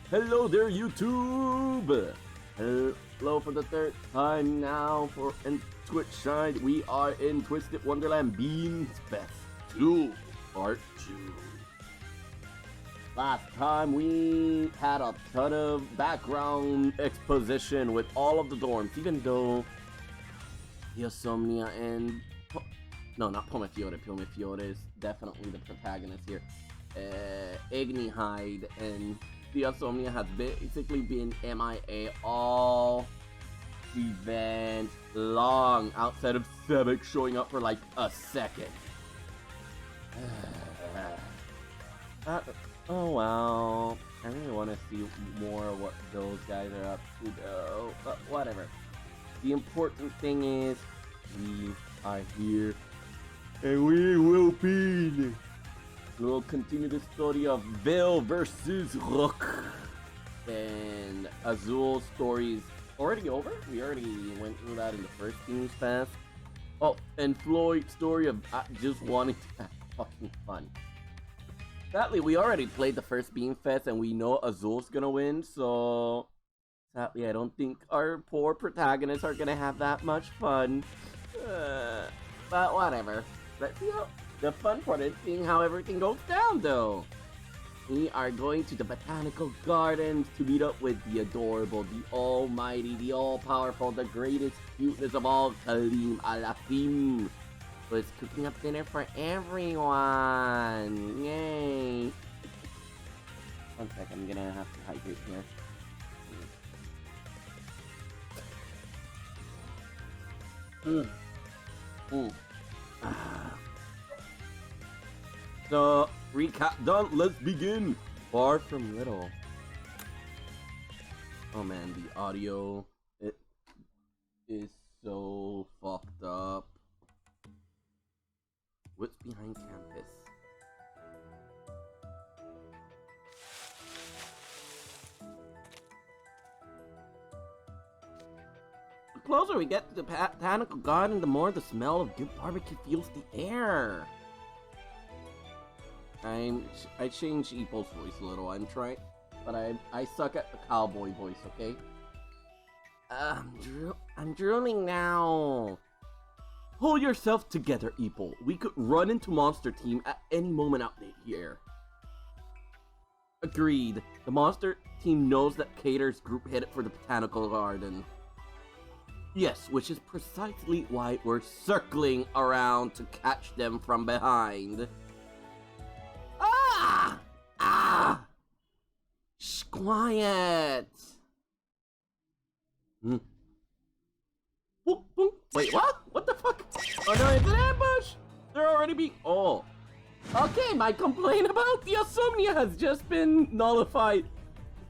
Hello there, YouTube! Hello for the third time now for Twitch side. We are in Twisted Wonderland Beanfest 2, Part 2. Last time we had a ton of background exposition with all of the dorms, even though Insomnia and... No, not Pomefiore. Pomefiore is definitely the protagonist here. Ignihide and Insomnia has basically been MIA all event long, outside of Sebek showing up for like a second. Oh well, I really want to see more of what those guys are up to though, but whatever. The important thing is we are here and we will be. We'll continue the story of Veil versus Rook. And Azul's story is already over. We already went through that in the first Beanfest. Oh, and Floyd's story of just wanting to have fucking fun. Sadly, we already played the first Beanfest and we know Azul's gonna win, so sadly I don't think our poor protagonists are gonna have that much fun. But whatever. Let's see how... The fun part is seeing how everything goes down, though. We are going to the Botanical Gardens to meet up with the adorable, the almighty, the all-powerful, the greatest cuteness of all, Kalim Alafim, who is cooking up dinner for everyone. Yay! One sec, I'm gonna have to hydrate here. So, recap done, let's begin! Far from little. Oh man, the audio, it is so fucked up. What's behind campus? The closer we get to the Botanical Garden, the more the smell of good barbecue fills the air. I changed Epo's voice a little. I'm trying, but I suck at the cowboy voice. Okay. I'm drooling now. Pull yourself together, Epo. We could run into Monster Team at any moment out here. Agreed. The Monster Team knows that Cater's group headed for the Botanical Garden. Yes, which is precisely why we're circling around to catch them from behind. Shh, quiet. Wait, what? What the fuck? Oh no, it's an ambush! They're already being... Oh. Okay, my complaint about the Insomnia has just been nullified.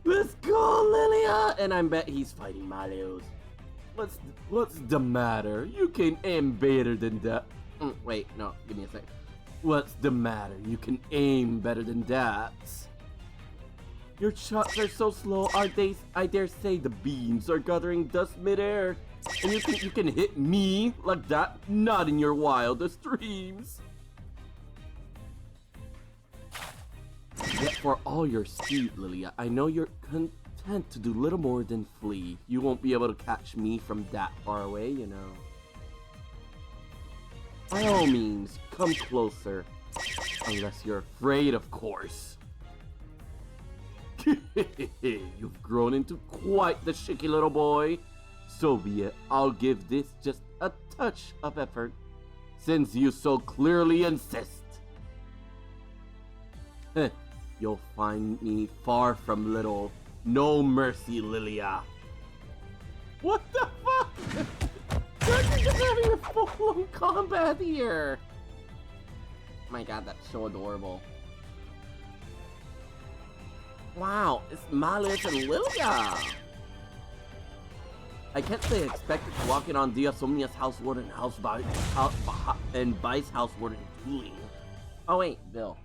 Let's go, Lilia! And I bet he's fighting Malios. What's the matter? You can aim better than that. Wait, no, give me a sec. What's the matter? You can aim better than that. Your shots are so slow, I dare say the beams are gathering dust midair. And you think you can hit me like that? Not in your wildest dreams. Yet for all your speed, Lilia, I know you're content to do little more than flee. You won't be able to catch me from that far away, you know. By all means, come closer. Unless you're afraid, of course. You've grown into quite the shaky little boy. So be it. I'll give this just a touch of effort, since you so clearly insist. You'll find me far from little. No mercy, Lilia. What the fuck? You're just having a full-blown combat here! Oh my god, that's so adorable. Wow, it's Malus and Lilia! I can't say I expected to walk in on Insomnia's house warden and Vice house warden dueling. Oh wait, Bill.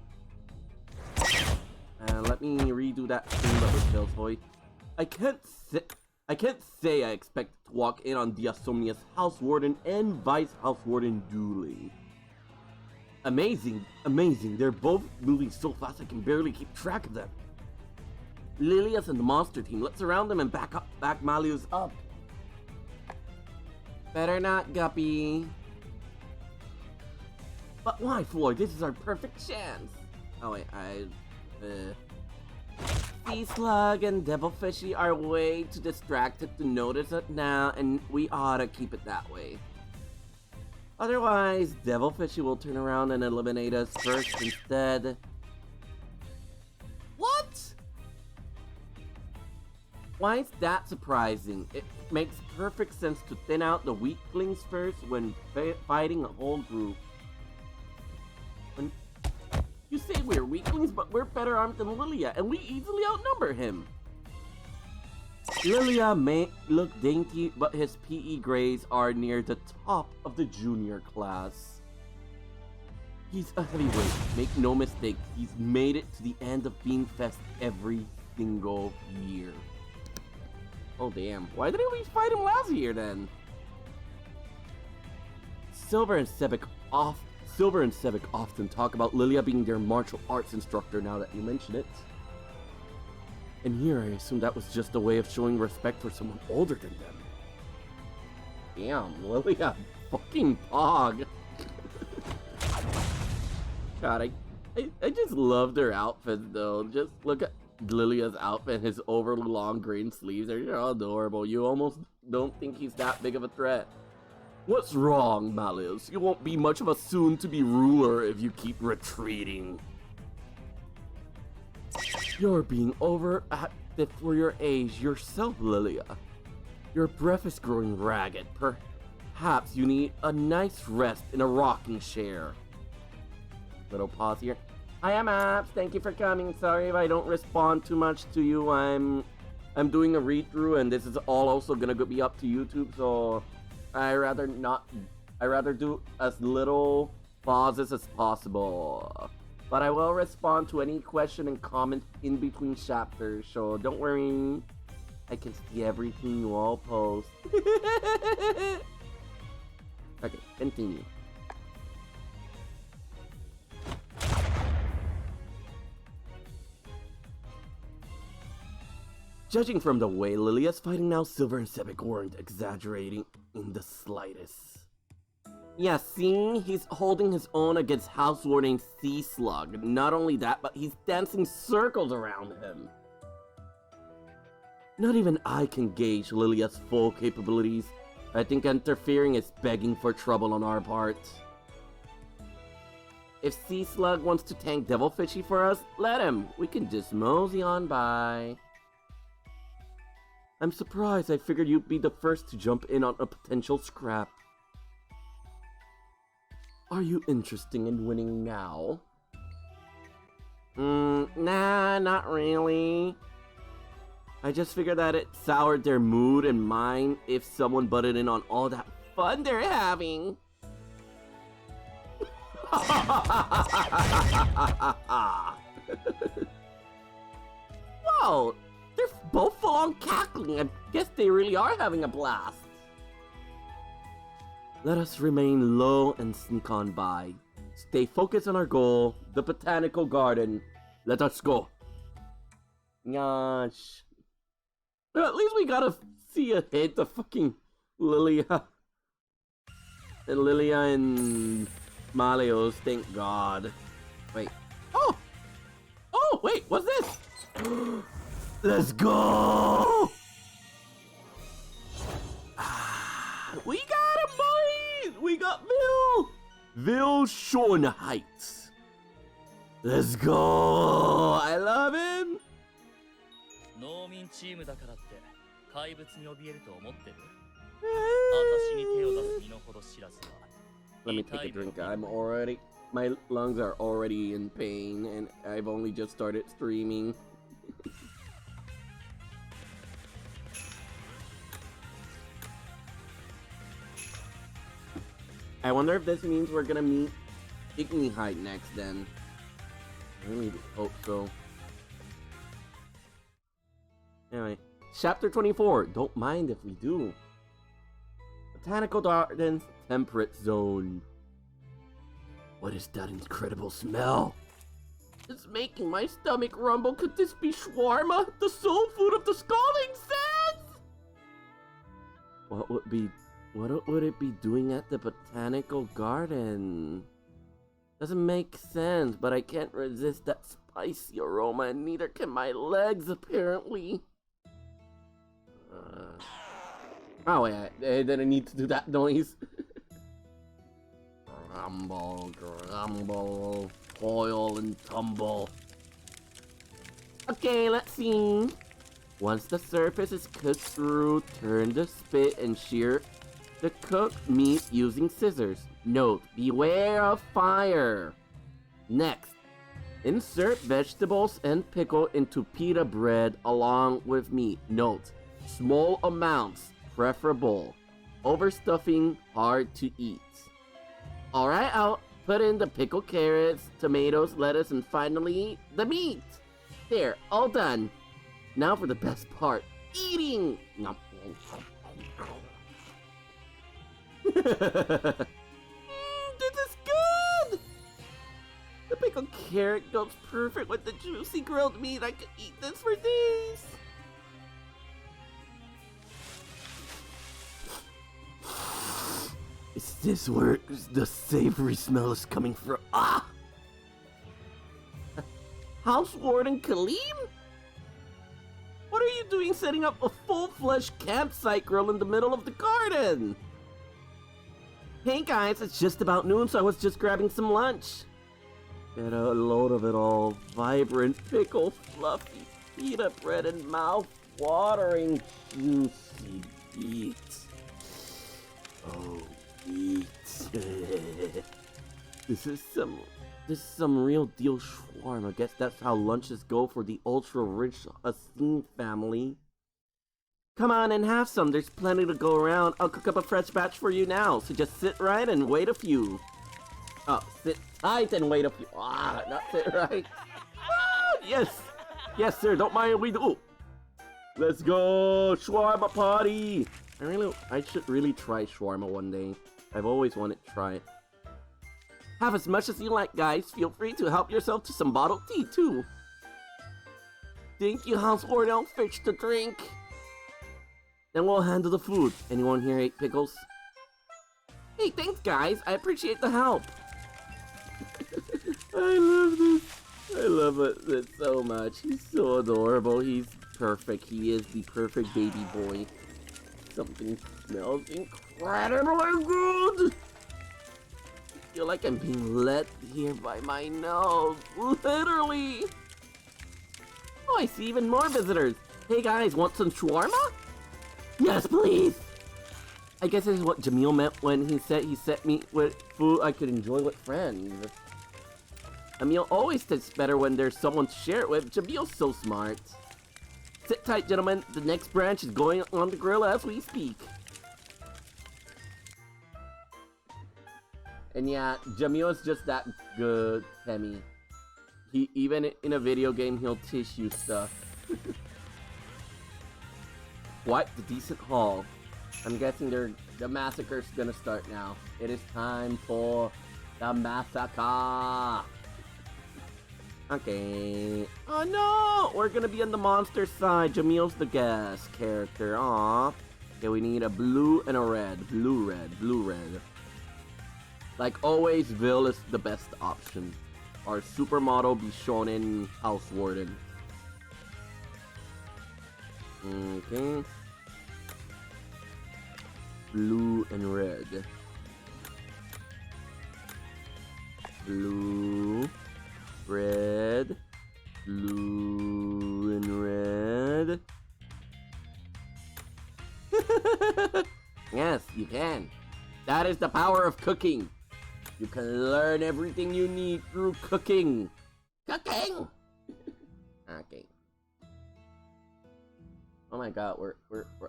Let me redo that thing that was Bill's voice. I can't say I expect to walk in on Insomnia's house warden and Vice house warden dueling. Amazing, amazing. They're both moving so fast I can barely keep track of them. Lilia's and the monster team. Let's surround them and back Malius up. Better not, Guppy. But why, Floyd? This is our perfect chance. Oh wait, Sea Slug and Devilfishy are way too distracted to notice it now, and we ought to keep it that way. Otherwise, Devilfishy will turn around and eliminate us first instead. What? Why is that surprising? It makes perfect sense to thin out the weaklings first when fighting a whole group. You say we're weaklings, but we're better armed than Lilia, and we easily outnumber him. Lilia may look dainty, but his PE grades are near the top of the junior class. He's a heavyweight, make no mistake, he's made it to the end of Beanfest every single year. Oh damn, why didn't we fight him last year then? Silver and Sebek often talk about Lilia being their martial arts instructor now that you mention it. And here I assume that was just a way of showing respect for someone older than them. Damn, Lilia fucking pog. God, I just love their outfits though. Just look at Lilia's outfit, his overly long green sleeves. They're so adorable. You almost don't think he's that big of a threat. What's wrong, Malius? You won't be much of a soon-to-be ruler if you keep retreating. You're being overactive for your age yourself, Lilia. Your breath is growing ragged. Perhaps you need a nice rest in a rocking chair. Little pause here. Hi, I'm Apps. Thank you for coming. Sorry if I don't respond too much to you. I'm doing a read-through, and this is all also gonna be up to YouTube, so I rather do as little pauses as possible. But I will respond to any question and comment in between chapters, so don't worry. I can see everything you all post. Okay, continue. Judging from the way Lilia's fighting now, Silver and Sebek weren't exaggerating in the slightest. Yeah, see? He's holding his own against Housewarden named Sea Slug. Not only that, but he's dancing circles around him. Not even I can gauge Lilia's full capabilities. I think interfering is begging for trouble on our part. If Sea Slug wants to tank Devilfishy for us, let him. We can just mosey on by. I'm surprised. I figured you'd be the first to jump in on a potential scrap. Are you interested in winning now? Nah, not really. I just figured that it soured their mood and mine if someone butted in on all that fun they're having. Whoa! They're both full on cackling. I guess they really are having a blast. Let us remain low and sneak on by. Stay focused on our goal, the botanical garden. Let us go. Gosh. Well, at least we gotta see a hit of fucking Lilia. And Lilia and Malios, thank God. Wait. Oh! Oh, wait, what's this? Let's go! We got him, boys! We got Vil Shorn Heights. Let's go! I love him! Let me take a drink. My lungs are already in pain, and I've only just started streaming. I wonder if this means we're gonna meet Ignihide next then. I really hope so. Anyway, chapter 24. Don't mind if we do. Botanical Gardens, Temperate Zone. What is that incredible smell? It's making my stomach rumble. Could this be shawarma? The soul food of the Scalding Sands? What would it be doing at the botanical garden? Doesn't make sense, but I can't resist that spicy aroma, and neither can my legs, apparently. Oh wait, I didn't need to do that noise. Grumble, grumble, toil and tumble. Okay, let's see. Once the surface is cooked through, turn the spit and shear the cooked meat using scissors. Note, beware of fire. Next, insert vegetables and pickle into pita bread along with meat. Note, small amounts, preferable. Overstuffing, hard to eat. Alright, I'll put in the pickled carrots, tomatoes, lettuce, and finally, the meat. There, all done. Now for the best part, eating! This is good! The pickled carrot goes perfect with the juicy grilled meat. I could eat this for days. Is this where the savory smell is coming from? Ah! House Warden Kaleem? What are you doing setting up a full-fledged campsite grill in the middle of the garden? Hey guys, it's just about noon, so I was just grabbing some lunch. Get a load of it all. Vibrant, pickle, fluffy, pita bread, and mouth-watering, juicy meat. Oh, meat. This is some real deal shawarma. I guess that's how lunches go for the ultra-rich Asim family. Come on and have some. There's plenty to go around. I'll cook up a fresh batch for you now. So just sit right and wait a few. Oh, sit tight and wait a few. Ah, not sit right. Ah, yes. Yes, sir. Don't mind we do. Let's go. Shawarma party. I should really try shawarma one day. I've always wanted to try it. Have as much as you like, guys. Feel free to help yourself to some bottled tea, too. Thank you, House Warden. I'll fetch the drink. Then we'll handle the food. Anyone here ate pickles? Hey, thanks guys. I appreciate the help. I love this. I love it so much. He's so adorable. He's perfect. He is the perfect baby boy. Something smells incredibly good. I feel like I'm being led here by my nose. Literally. Oh, I see even more visitors. Hey guys, want some shawarma? Yes, please! I guess this is what Jamil meant when he set me with food I could enjoy with friends. A meal always tastes better when there's someone to share it with. Jamil's so smart. Sit tight, gentlemen. The next branch is going on the grill as we speak. And yeah, Jamil is just that good, Temmie. Even in a video game, he'll teach you stuff. Quite the decent haul. I'm guessing the massacre's gonna start now. It is time for the massacre. Okay. Oh no! We're gonna be on the monster side. Jamil's the guest character. Aw. Okay, we need a blue and a red. Blue, red, blue, red. Like always, Vil is the best option. Our supermodel be shown in House Warden. Okay. Blue and red. Blue, red, blue and red. Yes, you can. That is the power of cooking. You can learn everything you need through cooking. Cooking! Okay. Oh my god,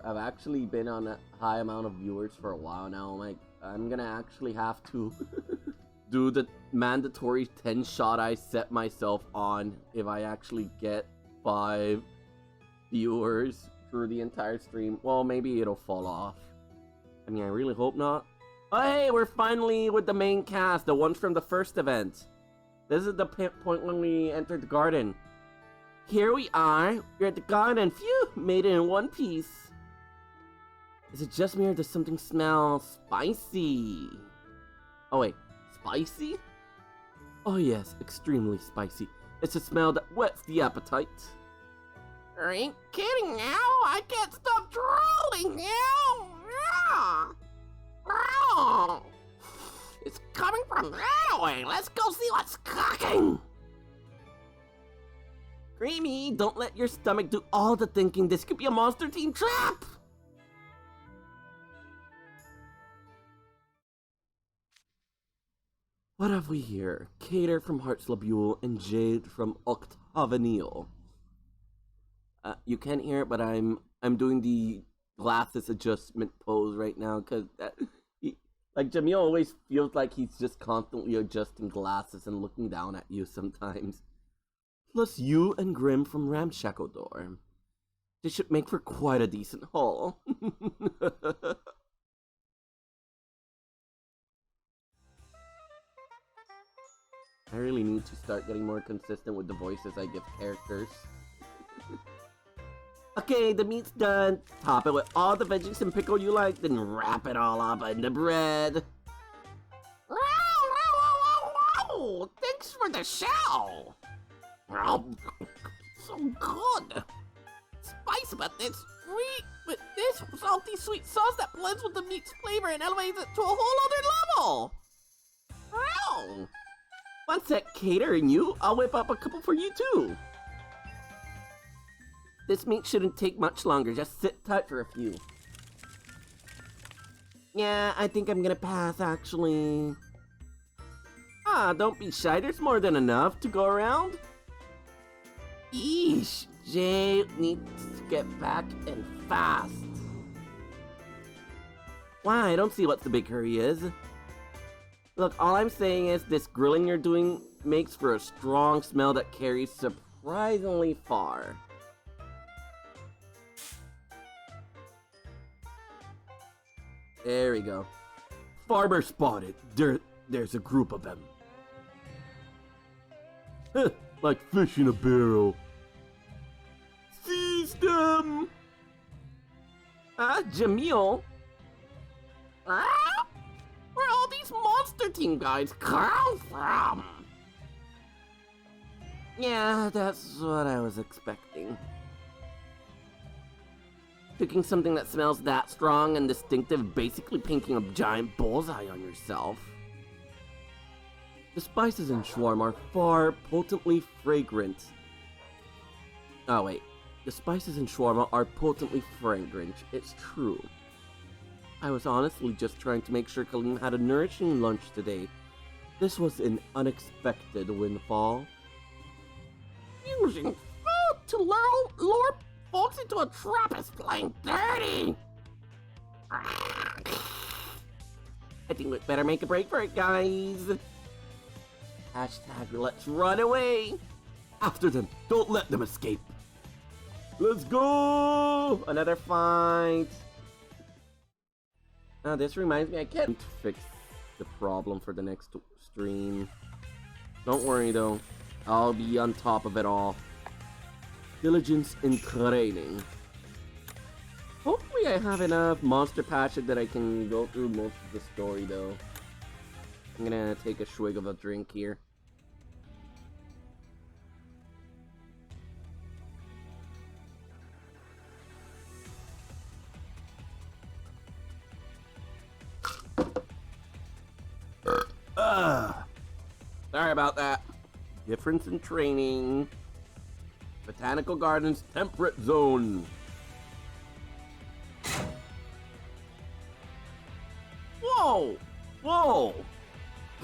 I've actually been on a high amount of viewers for a while now. I'm gonna actually have to do the mandatory 10 shot I set myself on if I actually get 5 viewers through the entire stream. Well, maybe it'll fall off. I mean, I really hope not. Oh, hey, we're finally with the main cast, the ones from the first event. This is the point when we entered the garden. Here we are. We're at the garden. Phew! Made it in one piece. Is it just me or does something smell spicy? Oh wait, spicy? Oh yes, extremely spicy. It's a smell that whets the appetite. Are you kidding now? I can't stop drooling now! It's coming from that way. Let's go see what's cooking. Creamy, don't let your stomach do all the thinking. This could be a monster team trap! What have we here? Cater from Heart's Labule and Jade from Octavanil. You can't hear it, but I'm doing the glasses adjustment pose right now because like Jamil always feels like he's just constantly adjusting glasses and looking down at you sometimes. Plus you and Grim from Ramshackle Door. This should make for quite a decent haul. I really need to start getting more consistent with the voices I give characters. Okay, the meat's done. Top it with all the veggies and pickle you like, then wrap it all up in the bread. Thanks for the shell. So good. Spicy, but this sweet, with this salty sweet sauce that blends with the meat's flavor and elevates it to a whole other level. Wow. One sec, Cater, and you, I'll whip up a couple for you too. This meat shouldn't take much longer, just sit tight for a few. Yeah, I think I'm gonna pass, actually. Ah, don't be shy, there's more than enough to go around. Eesh, Jay needs to get back and fast. Why, I don't see what the big hurry is. Look, all I'm saying is this grilling you're doing makes for a strong smell that carries surprisingly far. There we go. Farmer spotted. There's a group of them. Like fish in a barrel. Seize them! Jamil? Where all these monster team guys come from? Yeah, that's what I was expecting. Cooking something that smells that strong and distinctive, basically painting a giant bullseye on yourself. The spices in shawarma are far potently fragrant. Oh wait, the spices in shawarma are potently fragrant, it's true. I was honestly just trying to make sure Kaleem had a nourishing lunch today. This was an unexpected windfall. Using food to lure folks into a trap is playing dirty! I think we'd better make a break for it, guys. Hashtag let's run away. After them, don't let them escape. Let's go! Another fight. Now this reminds me, I can't fix the problem for the next stream. Don't worry though, I'll be on top of it all. Diligence in training. Hopefully I have enough monster patches that I can go through most of the story though. I'm gonna take a swig of a drink here. Sorry about that. Difference in training. Botanical Gardens Temperate Zone. Whoa! Whoa!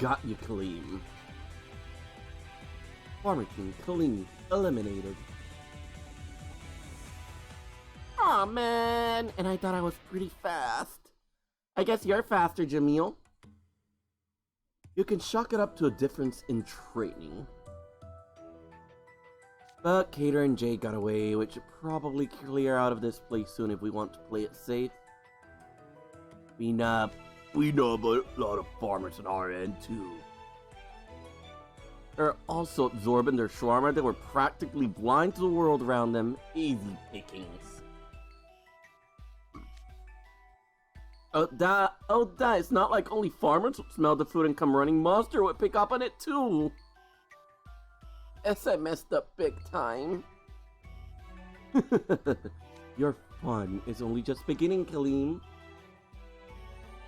Got you, Kaleem. Farmer King Kaleem eliminated. Aw, man! And I thought I was pretty fast. I guess you're faster, Jamil. You can chalk it up to a difference in training. But Cater and Jay got away, which should probably clear out of this place soon if we want to play it safe. We know about a lot of farmers on our end too. are also absorbing their shawarma. They were practically blind to the world around them. Easy pickings. Oh, it's not like only farmers would smell the food and come running. Monster would pick up on it too. Yes, I messed up big time. Your fun is only just beginning, Kaleem.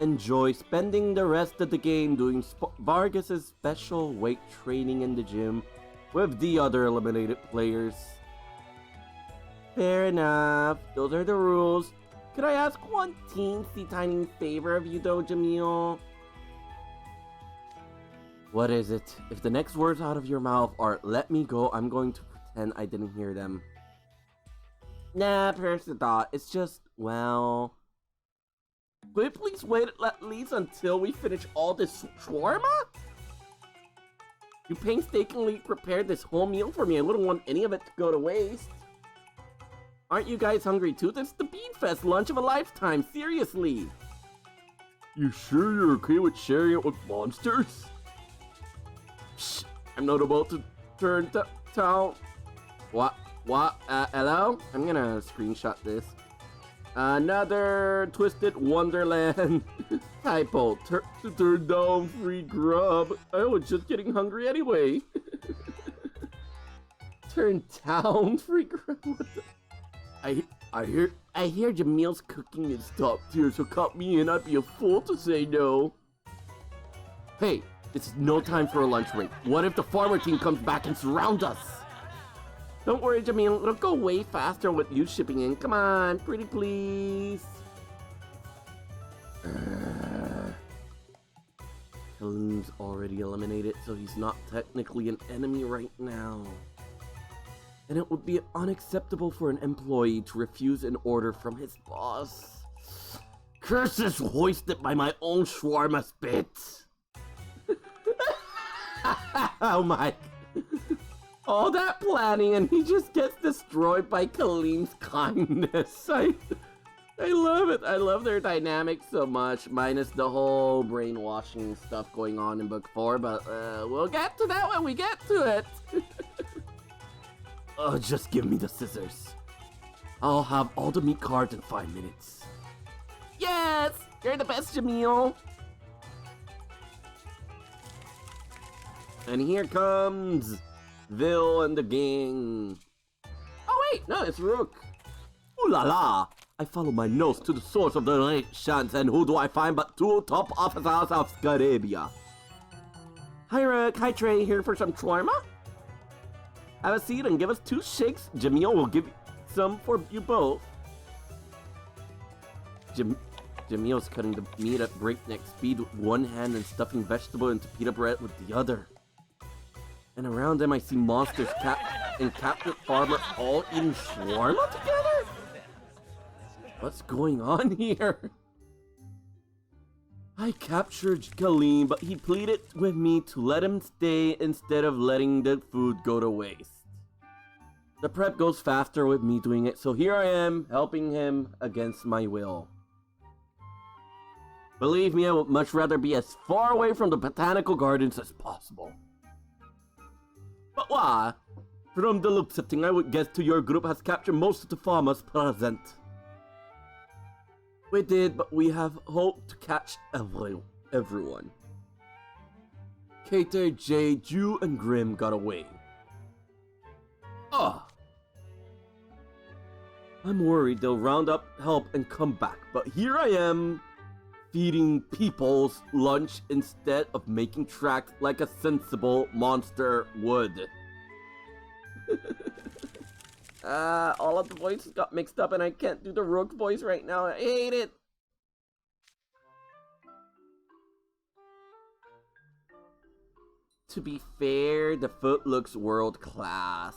Enjoy spending the rest of the game doing Vargas's special weight training in the gym with the other eliminated players. Fair enough. Those are the rules. Could I ask one teensy tiny favor of you though, Jamil? What is it? If the next words out of your mouth are "let me go," I'm going to pretend I didn't hear them. Nah, first thought. It's just, well... Could you please wait at least until we finish all this shawarma? You painstakingly prepared this whole meal for me. I wouldn't want any of it to go to waste. Aren't you guys hungry too? This is the Beanfest lunch of a lifetime, seriously. You sure you're okay with sharing it with monsters? Psh, I'm not about to turn town. What? Hello? I'm gonna screenshot this. Another twisted Wonderland typo. Turn down free grub. I was just getting hungry anyway. Turn down free grub. What the? I hear Jamil's cooking is top tier, so cut me in. I'd be a fool to say no. Hey, this is no time for a lunch break. What if the farmer team comes back and surrounds us? Don't worry, Jamil. It'll go way faster with you shipping in. Come on, pretty please. Kaleem's already eliminated, so he's not technically an enemy right now. And it would be unacceptable for an employee to refuse an order from his boss. Curses hoisted by my own shawarma spit. Oh my. All that planning and he just gets destroyed by Kaleem's kindness. I love it. I love their dynamic so much, minus the whole brainwashing stuff going on in book 4, but we'll get to that when we get to it. Oh, just give me the scissors. I'll have all the meat cards in 5 minutes. Yes! You're the best, Jamil! And here comes Vil and the gang. Oh wait, no, it's Rook. Ooh la la! I follow my nose to the source of the relations, and who do I find but 2 top officers of Scarabia? Hi Rook, hi Trey, here for some shawarma? Have a seat and give us 2 shakes. Jamil will give some for you both. Jamil's cutting the meat at breakneck speed with one hand and stuffing vegetable into pita bread with the other. And around them I see monsters and Captain Farmer all eating shawarma together? What's going on here? I captured Kaleem, but he pleaded with me to let him stay instead of letting the food go to waste. The prep goes faster with me doing it, so here I am, helping him against my will. Believe me, I would much rather be as far away from the botanical gardens as possible. But why? From the looks of things, I would guess to your group has captured most of the farmers present. We did, but we have hoped to catch everyone. Kater, Jay, Jew, and Grim got away. Ugh. I'm worried they'll round up help and come back, but here I am, feeding people's lunch instead of making tracks like a sensible monster would. All of the voices got mixed up and I can't do the Rook voice right now. I hate it. To be fair, the food looks world class.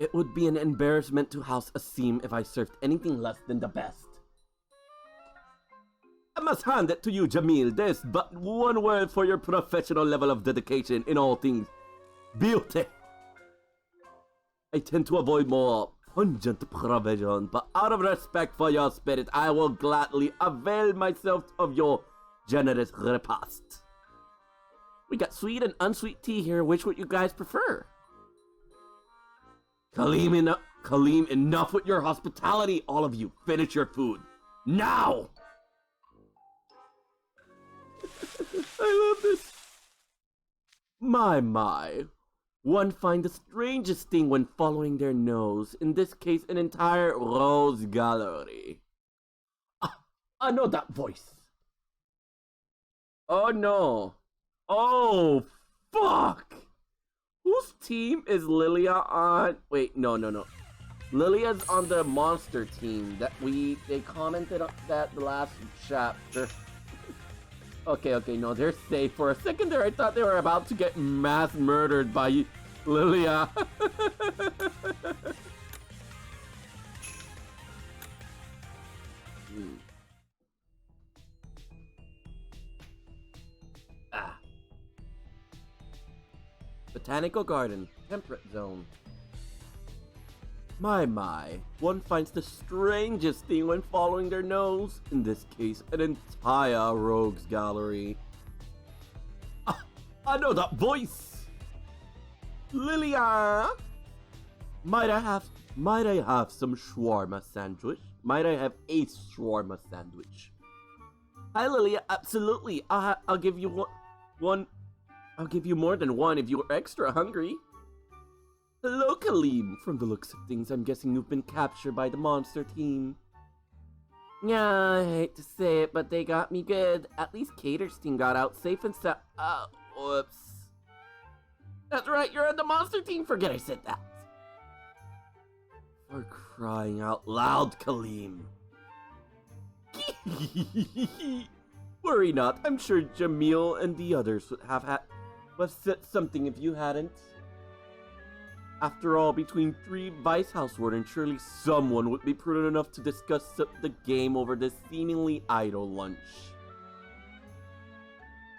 It would be an embarrassment to House Asim if I served anything less than the best. I must hand it to you, Jamil. There's but one word for your professional level of dedication in all things. Beauty. I tend to avoid more pungent provision, but out of respect for your spirit, I will gladly avail myself of your generous repast. We got sweet and unsweet tea here. Which would you guys prefer? Kaleem, enough with your hospitality, all of you. Finish your food. Now! I love this. My. One finds the strangest thing when following their nose. In this case, an entire rose gallery. I know that voice. Oh no. Oh, fuck. Whose team is Lilia on? Wait, no. Lilia's on the monster team that they commented on that the last chapter. Okay, no, they're safe. For a second there, I thought they were about to get mass murdered by Lilia. Botanical Garden, Temperate Zone. My. One finds the strangest thing when following their nose. In this case, an entire rogues gallery. I know that voice. Lilia. Might I have some shawarma sandwich? Might I have a shawarma sandwich? Hi, Lilia. Absolutely. I'll give you one. I'll give you more than one if you're extra hungry. Hello, Kaleem. From the looks of things, I'm guessing you've been captured by the monster team. Yeah, I hate to say it, but they got me good. At least Cater's team got out safe and sound. Whoops. That's right, you're on the monster team. Forget I said that. For crying out loud, Kaleem. Worry not. I'm sure Jamil and the others would have said something if you hadn't. After all, between 3 Vice House Wardens, surely someone would be prudent enough to discuss the game over this seemingly idle lunch.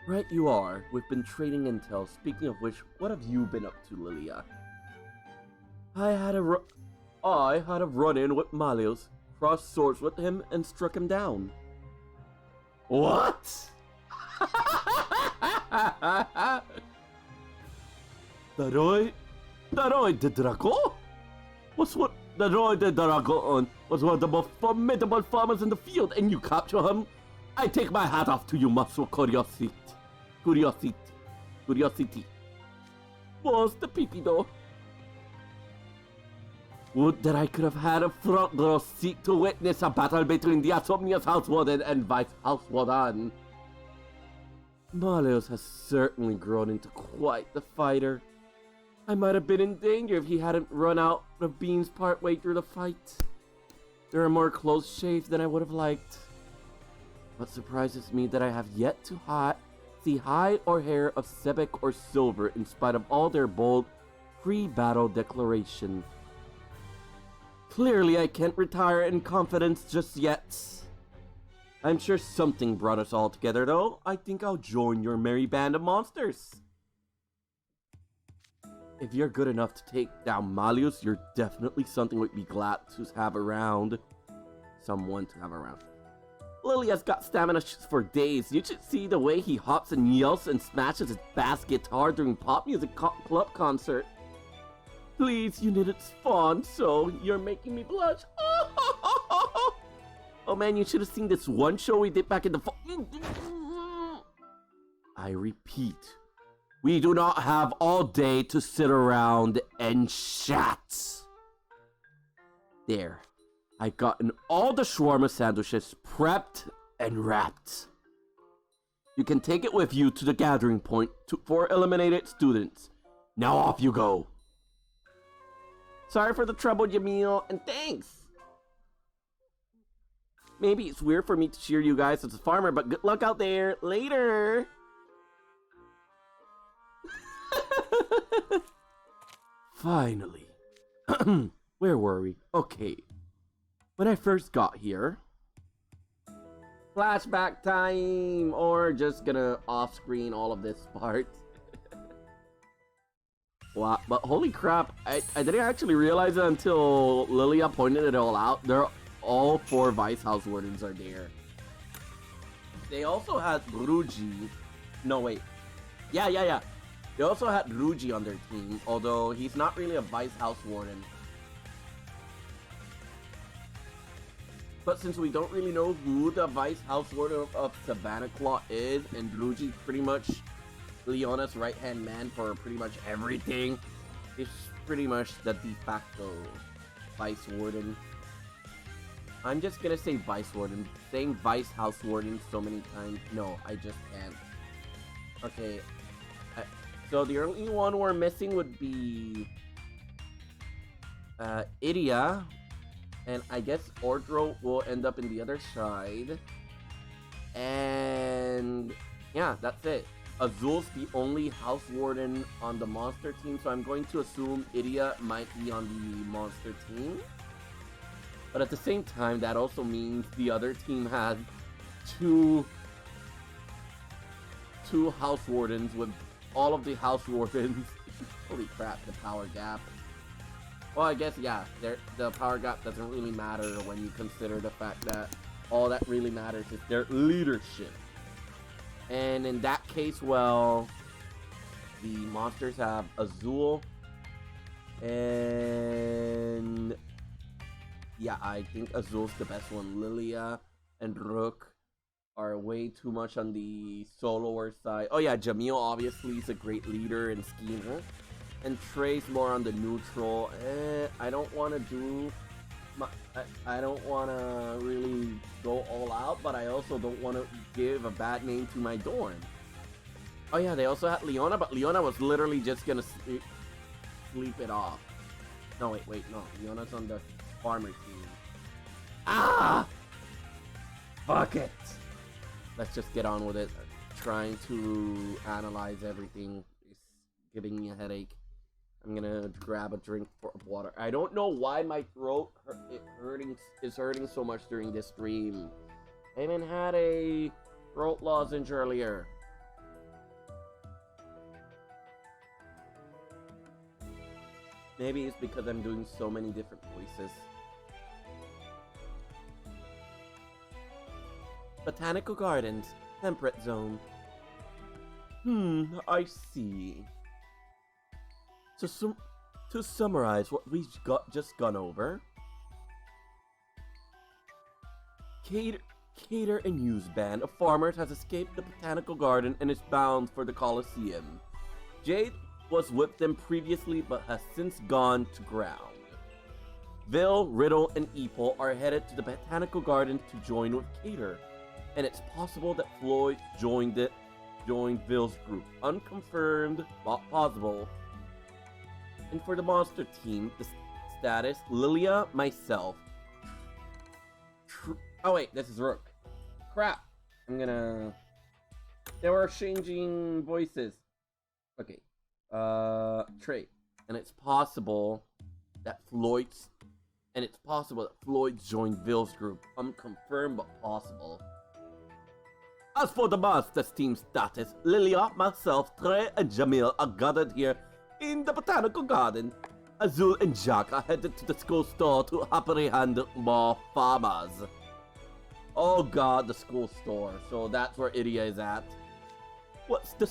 Right you are. We've been trading intel. Speaking of which, what have you been up to, Lilia? I had a run-in with Malios, crossed swords with him, and struck him down. What? Daroy de Drago? Daroy de Dragon was one of the most formidable farmers in the field, and you capture him? I take my hat off to you, muscle curiosity. What's the pee though? Would that I could have had a front row seat to witness a battle between the Asomnia's House Warden and Vice House Warden. Malios has certainly grown into quite the fighter. I might have been in danger if he hadn't run out of beans partway through the fight. There are more close shaves than I would have liked. What surprises me that I have yet to see hide or hair of Sebek or Silver in spite of all their bold pre-battle declarations. Clearly I can't retire in confidence just yet. I'm sure something brought us all together though. I think I'll join your merry band of monsters. If you're good enough to take down Malius, you're definitely something we'd be glad to have around. Someone to have around. Lilia's got stamina for days. You should see the way he hops and yells and smashes his bass guitar during pop music club concert. Please, you needed spawn, so you're making me blush. Oh man, you should have seen this one show we did back in the fall. I repeat, we do not have all day to sit around and chat. There. I gotten all the shawarma sandwiches prepped and wrapped. You can take it with you to the gathering point for eliminated students. Now off you go. Sorry for the trouble, Jamil, and thanks. Maybe it's weird for me to cheer you guys as a farmer, but good luck out there. Later. Finally. Where were we? Okay. When I first got here... Flashback time! Or just gonna off-screen all of this part. Wow, but holy crap, I didn't actually realize it until Lilia pointed it all out. All 4 Vice House Wardens are there. They also had Bruji. No, wait. Yeah. They also had Ruji on their team, although he's not really a Vice House Warden. But since we don't really know who the Vice House Warden of Savannah Claw is, and Ruji's pretty much Leona's right-hand man for pretty much everything, it's pretty much the de facto Vice Warden. I'm just gonna say Vice Warden. Saying Vice House Warden so many times, no, I just can't. Okay, so the only one we're missing would be Idia, and I guess Ordro will end up in the other side. And yeah, that's it. Azul's the only House Warden on the Monster team, so I'm going to assume Idia might be on the Monster team. But at the same time, that also means the other team has two House Wardens with all of the House Wardens. Holy crap, the power gap. Well, I guess, yeah, the power gap doesn't really matter when you consider the fact that all that really matters is their leadership. And in that case, well, the monsters have Azul, and yeah, I think Azul's the best one. Lilia and Rook are way too much on the soloer side. Oh yeah, Jamil obviously is a great leader and schemer. And Trey's more on the neutral. I don't want to do... I don't want to really go all out, but I also don't want to give a bad name to my Dorn. Oh yeah, they also had Leona, but Leona was literally just gonna sleep it off. No, wait, no. Leona's on the farmer team. Ah! Fuck it! Let's just get on with it. Trying to analyze everything is giving me a headache. I'm gonna grab a drink of water. I don't know why my throat is hurting so much during this stream. I even had a throat lozenge earlier. Maybe it's because I'm doing so many different voices. Botanical Gardens, Temperate Zone. I see. So to summarize what we've just gone over, Cater and Hughes band of farmers has escaped the Botanical Garden and is bound for the Colosseum. Jade was with them previously but has since gone to ground. Vil, Riddle, and Eepol are headed to the Botanical Garden to join with Cater, and it's possible that Floyd joined Vil's group. Unconfirmed, but possible. And for the monster team, the status, Lilia, myself. Oh wait, this is Rook. Crap. They were changing voices. Okay. Trey. And it's possible that Floyd joined Vil's group. Unconfirmed, but possible. As for the monsters team status, Lilia, myself, Trey, and Jamil are gathered here in the Botanical Garden. Azul and Jack are headed to the school store to apprehend more farmers. Oh god, the school store. So that's where Idia is at. What's to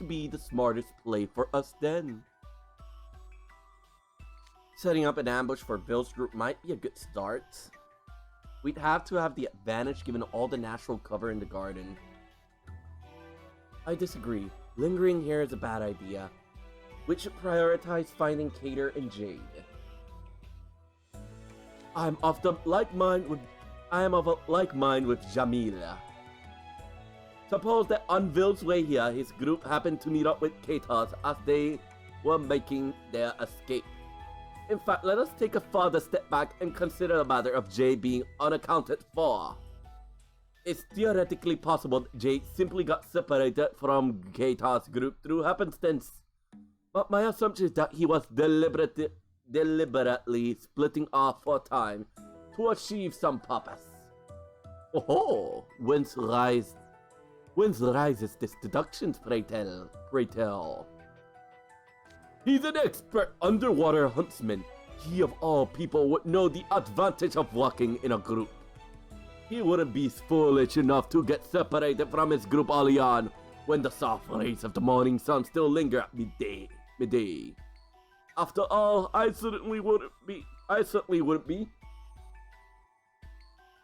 be the smartest play for us then? Setting up an ambush for Bill's group might be a good start. We'd have to have the advantage given all the natural cover in the garden. I disagree. Lingering here is a bad idea. We should prioritize finding Cater and Jade. I am of a like mind with Jamila. Suppose that on Vil's way here, his group happened to meet up with Katos as they were making their escape. In fact, let us take a further step back and consider the matter of Jade being unaccounted for. It's theoretically possible that Jade simply got separated from Katos' group through happenstance. But my assumption is that he was deliberately splitting off for time to achieve some purpose. Oh, whence rises this deductions, pray tell? He's an expert underwater huntsman. He of all people would know the advantage of walking in a group. He wouldn't be foolish enough to get separated from his group early on, when the soft rays of the morning sun still linger at midday. After all, I certainly wouldn't be.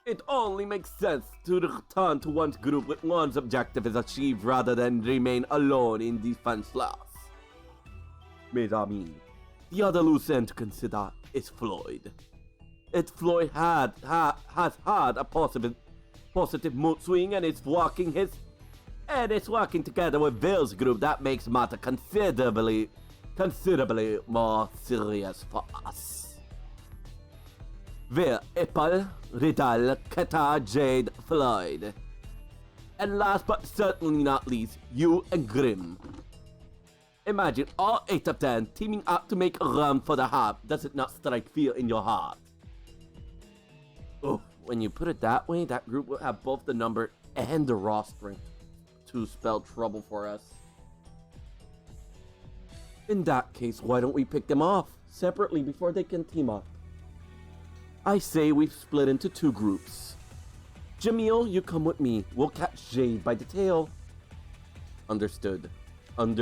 It only makes sense to return to one's group when one's objective is achieved rather than remain alone in defenseless. Mes amis, the other loose end to consider is Floyd. Floyd has had a positive mood swing and it's working together with Bill's group that makes matter considerably more serious for us. Will, Apple, Riddle, Keta, Jade, Floyd. And last but certainly not least, you and Grim. Imagine all 8 of them teaming up to make a run for the hub. Does it not strike fear in your heart? Oh, when you put it that way, that group will have both the number and the raw strength to spell trouble for us. In that case, why don't we pick them off separately before they can team up? I say we've split into 2 groups. Jamil, you come with me. We'll catch Jade by the tail. Understood. Then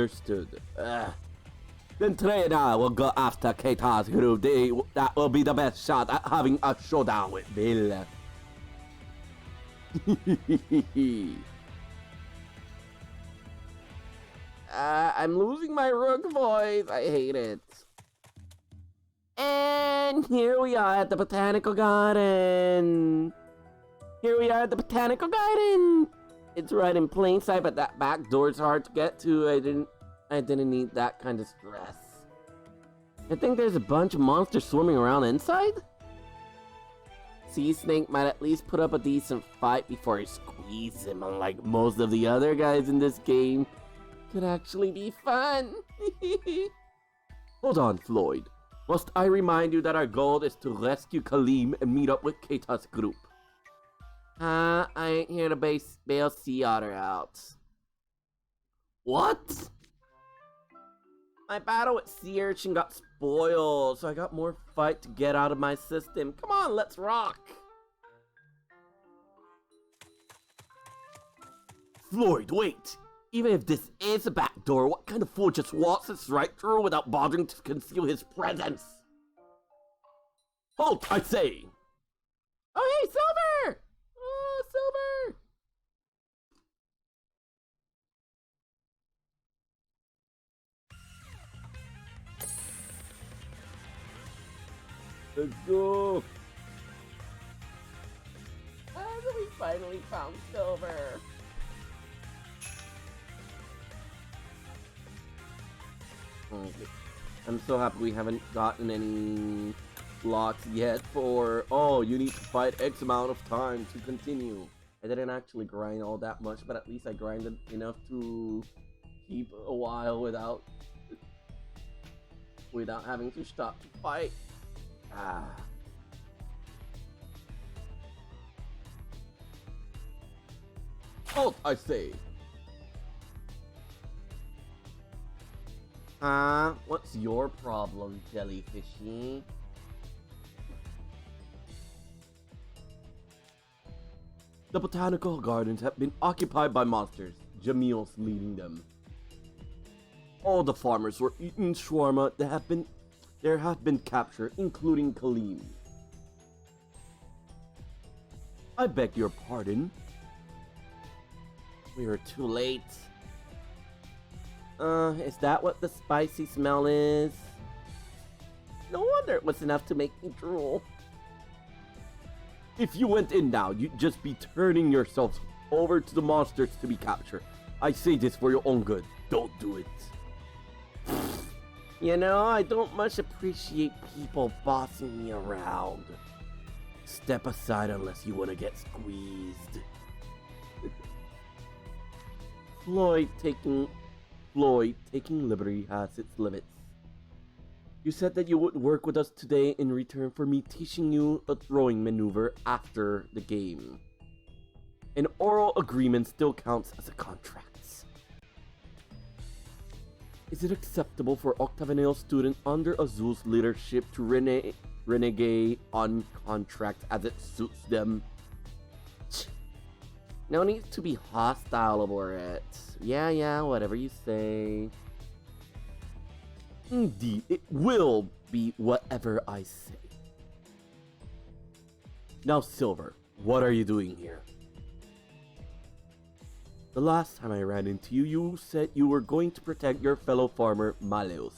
Trey and I will go after Keta's group. That will be the best shot at having a showdown with Bill. I'm losing my rook voice. I hate it. And here we are at the Botanical Garden. It's right in plain sight, but that back door's hard to get to. I didn't need that kind of stress. I think there's a bunch of monsters swimming around inside. Sea Snake might at least put up a decent fight before I squeeze him, unlike most of the other guys in this game. Could actually be fun. Hold on, Floyd. Must I remind you that our goal is to rescue Kaleem and meet up with Keta's group? I ain't here to bail Sea Otter out. What? My battle with Sea Urchin got spoiled, so I got more fight to get out of my system. Come on, let's rock! Floyd, wait! Even if this is a back door, what kind of fool just walks us right through without bothering to conceal his presence? Halt, I say! Oh, hey, Silver! Oh, Silver! Let's go! We finally found Silver. Okay. I'm so happy we haven't gotten any blocks yet for, oh, you need to fight X amount of time to continue. I didn't actually grind all that much, but at least I grinded enough to keep a while without having to stop to fight. Halt, I say! What's your problem, jellyfishy? The botanical gardens have been occupied by monsters, Jamil's leading them. All the farmers were eating shawarma there have been captured, including Kaleem. I beg your pardon. We were too late. Is that what the spicy smell is? No wonder it was enough to make me drool. If you went in now, you'd just be turning yourselves over to the monsters to be captured. I say this for your own good. Don't do it. You know, I don't much appreciate people bossing me around. Step aside unless you want to get squeezed. Floyd taking liberty has its limits. You said that you would work with us today in return for me teaching you a throwing maneuver after the game. An oral agreement still counts as a contract. Is it acceptable for Octavenale students under Azul's leadership to renege on contract as it suits them? No need to be hostile over it. Yeah, whatever you say. Indeed, it will be whatever I say. Now, Silver, what are you doing here? The last time I ran into you, you said you were going to protect your fellow farmer, Maleus.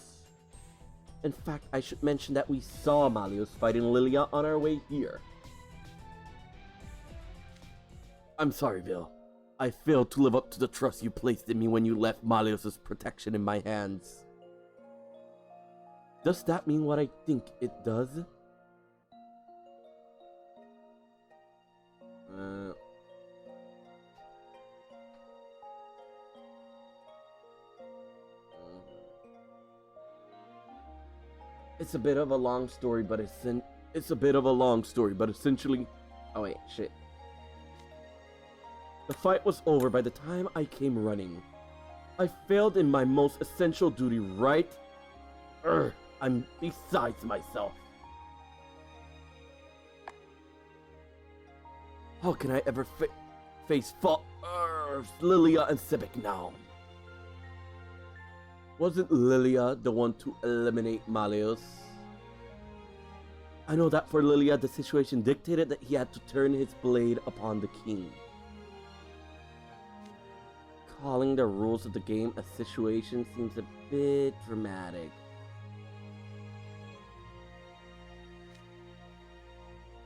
In fact, I should mention that we saw Maleus fighting Lilia on our way here. I'm sorry, Vil. I failed to live up to the trust you placed in me when you left Maleus' protection in my hands. Does that mean what I think it does? It's a bit of a long story, but essentially... Oh wait, shit. The fight was over by the time I came running. I failed in my most essential duty, right? I'm besides myself. How can I ever face Lilia and Sibik now? Wasn't Lilia the one to eliminate Maleus? I know that for Lilia, the situation dictated that he had to turn his blade upon the king. Calling the rules of the game a situation seems a bit dramatic.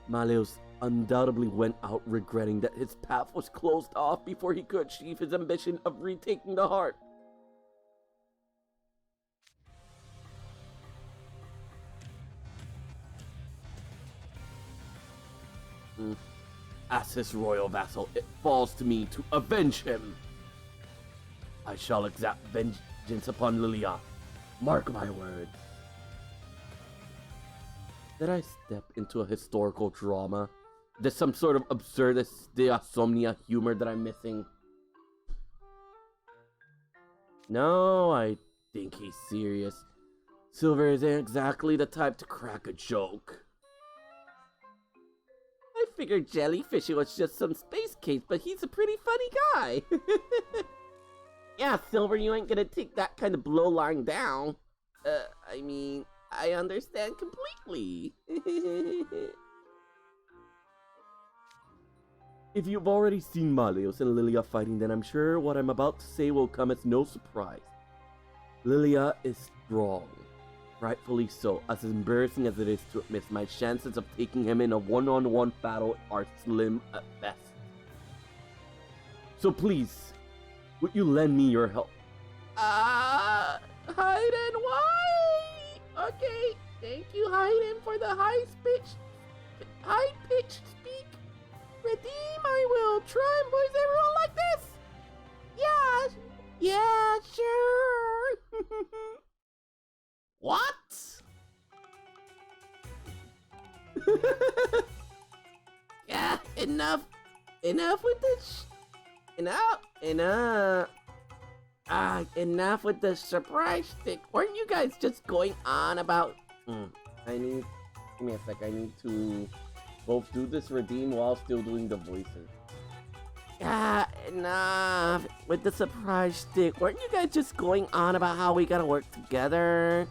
Maleus undoubtedly went out regretting that his path was closed off before he could achieve his ambition of retaking the heart. As his royal vassal, it falls to me to avenge him. I shall exact vengeance upon Lilia. Mark my words. Did I step into a historical drama? There's some sort of absurdist Deasomnia humor that I'm missing. No, I think he's serious. Silver isn't exactly the type to crack a joke. I figured Jellyfishy was just some space case, but he's a pretty funny guy. Yeah, Silver, you ain't gonna take that kind of blow lying down. I mean, I understand completely. If you've already seen Maleus and Lilia fighting, then I'm sure what I'm about to say will come as no surprise. Lilia is strong. Rightfully so, as embarrassing as it is to admit, my chances of taking him in a one-on-one battle are slim at best. So please, would you lend me your help? Hide and why? Okay, thank you, Hayden, for the high-pitched speak. Redeem, I will. Try and voice everyone like this. Yeah, sure. What? Yeah, enough with this. Enough with the surprise stick. Weren't you guys just going on about... Give me a sec. I need to both do this redeem while still doing the voices. Enough with the surprise stick. Weren't you guys just going on about how we gotta work together?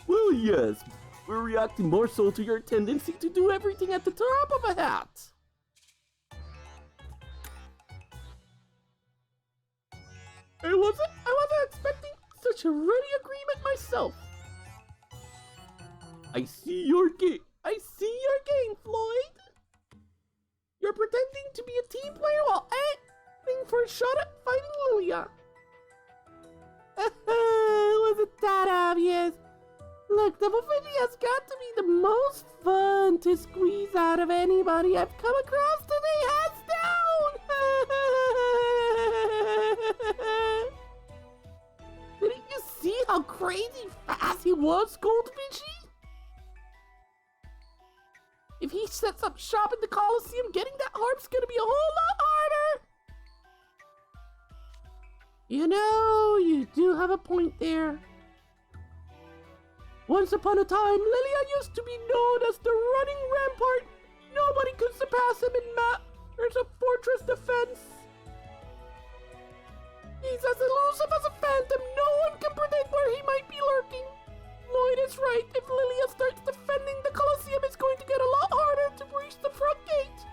Well, yes. We're reacting more so to your tendency to do everything at the top of a hat. I wasn't expecting such a ready agreement myself. I see your game, Floyd. You're pretending to be a team player while aiming for a shot at fighting Lilia. Was it that obvious? Look, Double Fidgy has got to be the most fun to squeeze out of anybody I've come across today, hands down! Didn't you see how crazy fast he was, Goldfishy? If he sets up shop in the Coliseum, getting that harp's gonna be a whole lot harder! You know, you do have a point there. Once upon a time, Lilia used to be known as the running rampart. Nobody could surpass him in there's a fortress defense. He's as elusive as a phantom. No one can predict where he might be lurking. Lloyd is right. If Lilia starts defending the Colosseum, it's going to get a lot harder to reach the front gate.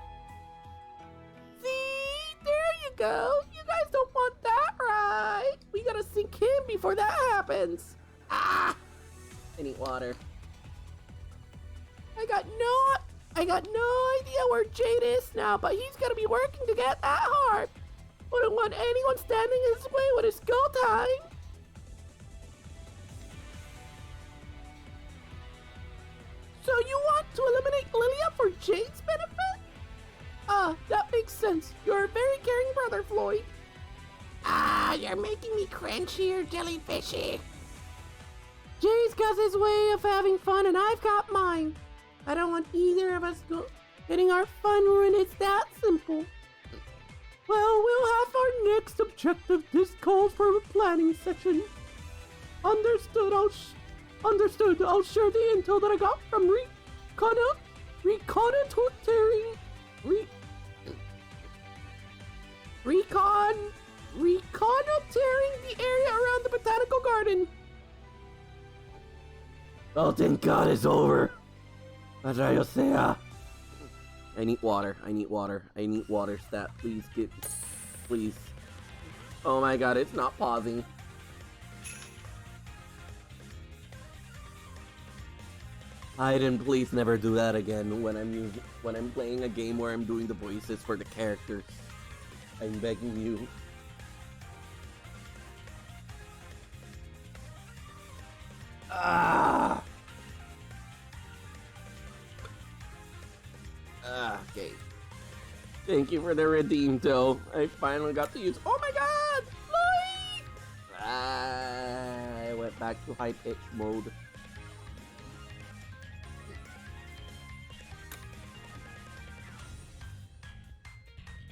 See? There you go. You guys don't want that, right? We gotta sink him before that happens. Ah! I need water. I got no idea where Jade is now, but he's gonna be working to get that heart. Wouldn't want anyone standing in his way when it's go time. So you want to eliminate Lilia for Jade's benefit? Ah, that makes sense. You're a very caring brother, Floyd. Ah, you're making me crunchy or jellyfishy. Jay's got his way of having fun and I've got mine. I don't want either of us getting our fun ruined. It's that simple. Well, we'll have our next objective. This calls for a planning session. Understood. I'll share the intel that I got from reconnoitering the area around the botanical garden. Oh, thank God it's over. That's right, you say. I need water. Stat, please. Oh my God, it's not pausing. Aiden, please never do that again when I'm playing a game where I'm doing the voices for the characters. I'm begging you. Okay. Thank you for the redeem, though. I finally got to use. Oh my God! Lloyd! I went back to high pitch mode.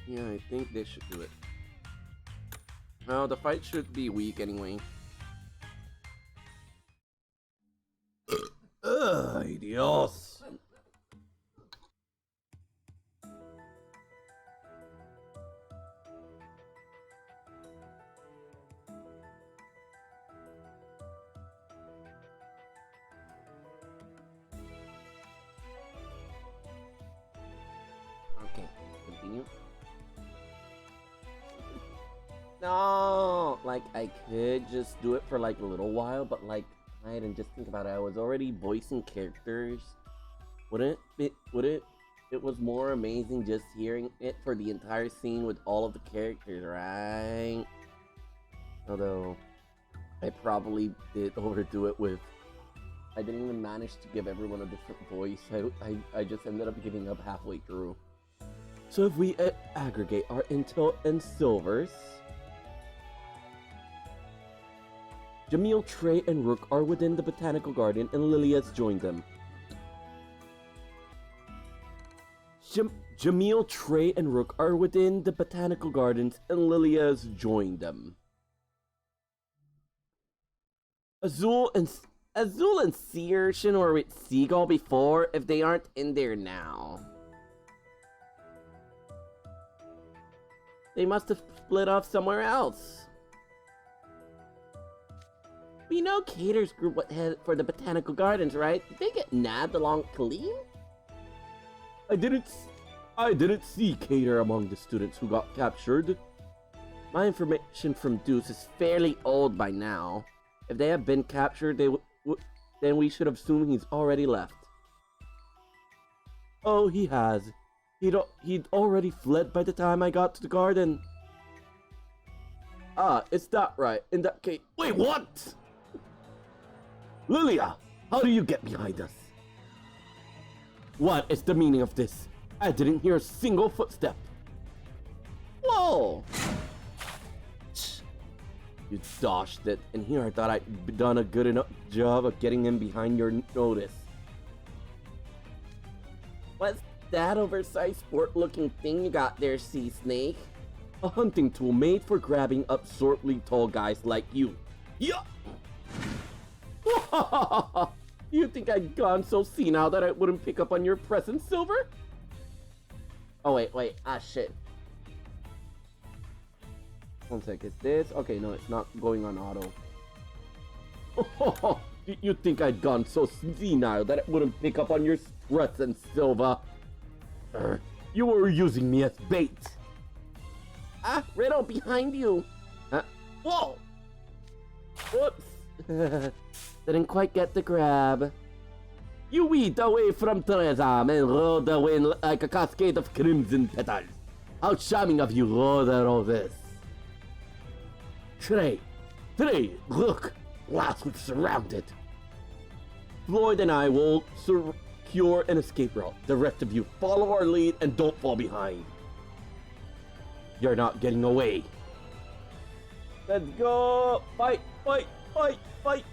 Yeah, I think this should do it. No, the fight should be weak anyway. Ay, Dios. Okay, continue. No, like I could just do it for like a little while, but like I didn't just think about it. I was already voicing characters. Wouldn't it? It was more amazing just hearing it for the entire scene with all of the characters, right? Although I probably did overdo it with. I didn't even manage to give everyone a different voice. I just ended up giving up halfway through. So if we aggregate our intel and silvers. Jamil, Trey, and Rook are within the botanical garden, and Lilia's joined them. Jamil, Trey, and Rook are within the botanical gardens, and Lilia's joined them. Azul and Searshin were with Seagull before, if they aren't in there now. They must have split off somewhere else. We know Cater's group went head for the botanical gardens, right? Did they get nabbed along Kalim? I didn't see Cater among the students who got captured. My information from Deuce is fairly old by now. If they have been captured, then we should assume he's already left. Oh, he has. He'd already fled by the time I got to the garden. Ah, is that right? In that case... Wait, what? Lilia, how do you get behind us? What is the meaning of this? I didn't hear a single footstep. Whoa! You dodged it, and here I thought I'd done a good enough job of getting him behind your notice. What's that oversized sport-looking thing you got there, Sea Snake? A hunting tool made for grabbing absurdly tall guys like you. Yeah! You think I'd gone so senile that I wouldn't pick up on your presence, Silver? Oh, wait. Ah, shit. One sec, is this? Okay, no, it's not going on auto. Oh, you think I'd gone so senile that it wouldn't pick up on your presence, Silva? You were using me as bait. Ah, Riddle, behind you. Whoa! Whoops. Didn't quite get the grab. You eat away from Teresa and rode away like a cascade of crimson petals. How charming of you, Rosa Roses. Today, look, last week surrounded. Floyd and I will secure an escape route. The rest of you follow our lead and don't fall behind. You're not getting away. Let's go! Fight, fight, fight, fight!